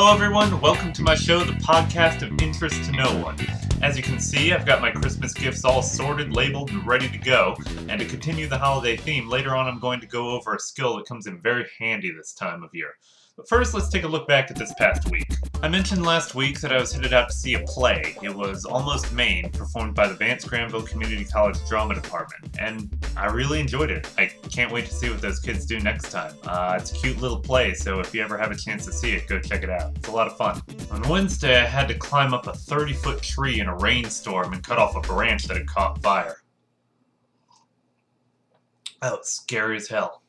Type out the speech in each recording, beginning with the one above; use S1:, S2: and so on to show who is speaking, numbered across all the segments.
S1: Hello everyone, welcome to my show, the podcast of interest to no one. As you can see, I've got my Christmas gifts all sorted, labeled, and ready to go. And to continue the holiday theme, later on I'm going to go over a skill that comes in very handy this time of year. But first, let's take a look back at this past week. I mentioned last week that I was headed out to see a play. It was Almost Maine, performed by the Vance Granville Community College Drama Department, and I really enjoyed it. I can't wait to see what those kids do next time. It's a cute little play, so if you ever have a chance to see it, go check it out. It's a lot of fun. On Wednesday, I had to climb up a 30-foot tree in a rainstorm and cut off a branch that had caught fire. That was scary as hell.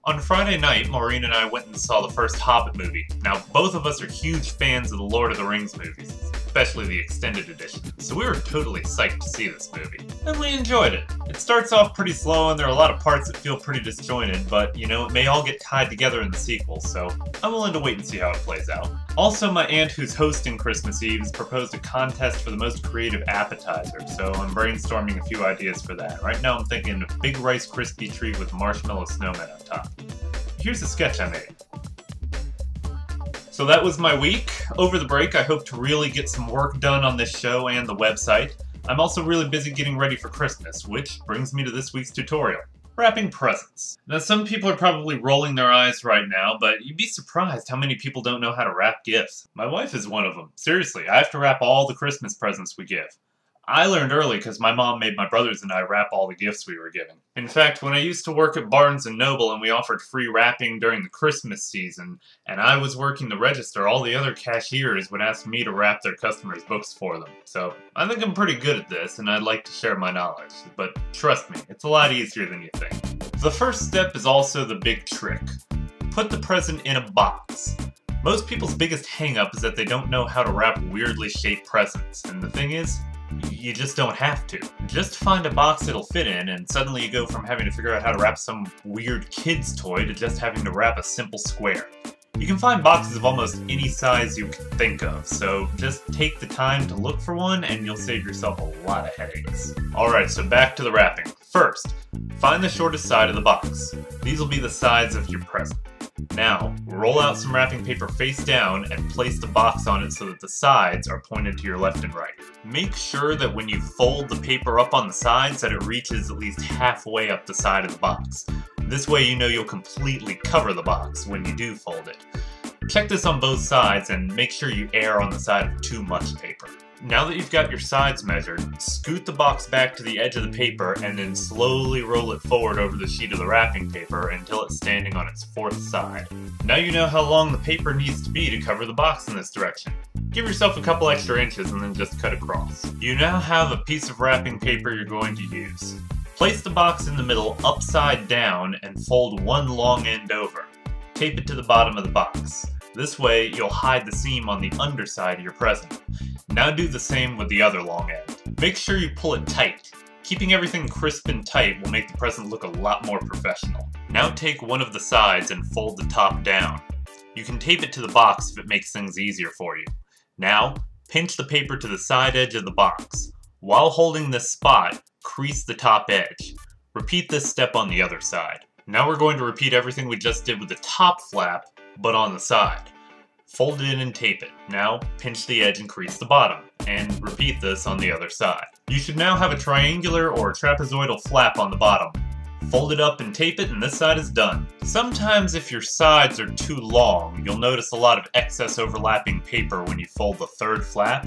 S1: On Friday night, Maureen and I went and saw the first Hobbit movie. Now, both of us are huge fans of the Lord of the Rings movies, especially the extended edition, so we were totally psyched to see this movie. And we enjoyed it. It starts off pretty slow and there are a lot of parts that feel pretty disjointed, but, you know, it may all get tied together in the sequel, so I'm willing to wait and see how it plays out. Also, my aunt who's hosting Christmas Eve has proposed a contest for the most creative appetizer, so I'm brainstorming a few ideas for that. Right now I'm thinking a big Rice Krispie treat with marshmallow snowmen on top. Here's a sketch I made. So that was my week. Over the break, I hope to really get some work done on this show and the website. I'm also really busy getting ready for Christmas, which brings me to this week's tutorial. Wrapping presents. Now, some people are probably rolling their eyes right now, but you'd be surprised how many people don't know how to wrap gifts. My wife is one of them. Seriously, I have to wrap all the Christmas presents we give. I learned early because my mom made my brothers and I wrap all the gifts we were given. In fact, when I used to work at Barnes & Noble and we offered free wrapping during the Christmas season, and I was working the register, all the other cashiers would ask me to wrap their customers' books for them. So, I think I'm pretty good at this, and I'd like to share my knowledge. But trust me, it's a lot easier than you think. The first step is also the big trick. Put the present in a box. Most people's biggest hang-up is that they don't know how to wrap weirdly shaped presents, and the thing is, you just don't have to. Just find a box it'll fit in, and suddenly you go from having to figure out how to wrap some weird kid's toy to just having to wrap a simple square. You can find boxes of almost any size you can think of, so just take the time to look for one and you'll save yourself a lot of headaches. Alright, so back to the wrapping. First, find the shortest side of the box. These will be the sides of your present. Now, roll out some wrapping paper face down and place the box on it so that the sides are pointed to your left and right. Make sure that when you fold the paper up on the sides that it reaches at least halfway up the side of the box. This way you know you'll completely cover the box when you do fold it. Check this on both sides and make sure you err on the side of too much paper. Now that you've got your sides measured, scoot the box back to the edge of the paper and then slowly roll it forward over the sheet of the wrapping paper until it's standing on its fourth side. Now you know how long the paper needs to be to cover the box in this direction. Give yourself a couple extra inches and then just cut across. You now have a piece of wrapping paper you're going to use. Place the box in the middle upside down and fold one long end over. Tape it to the bottom of the box. This way, you'll hide the seam on the underside of your present. Now do the same with the other long end. Make sure you pull it tight. Keeping everything crisp and tight will make the present look a lot more professional. Now take one of the sides and fold the top down. You can tape it to the box if it makes things easier for you. Now, pinch the paper to the side edge of the box. While holding this spot, crease the top edge. Repeat this step on the other side. Now we're going to repeat everything we just did with the top flap, but on the side. Fold it in and tape it. Now, pinch the edge and crease the bottom, and repeat this on the other side. You should now have a triangular or trapezoidal flap on the bottom. Fold it up and tape it, and this side is done. Sometimes if your sides are too long, you'll notice a lot of excess overlapping paper when you fold the third flap,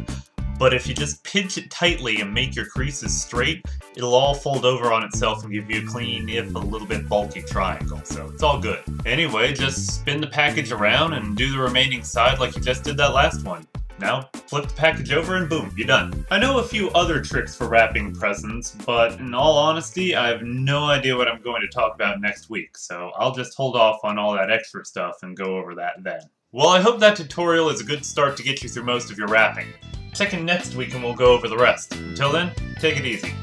S1: but if you just pinch it tightly and make your creases straight, it'll all fold over on itself and give you a clean, if a little bit bulky triangle, so it's all good. Anyway, just spin the package around and do the remaining side like you just did that last one. Now, flip the package over and boom, you're done. I know a few other tricks for wrapping presents, but in all honesty, I have no idea what I'm going to talk about next week, so I'll just hold off on all that extra stuff and go over that then. Well, I hope that tutorial is a good start to get you through most of your wrapping. Check in next week and we'll go over the rest. Until then, take it easy.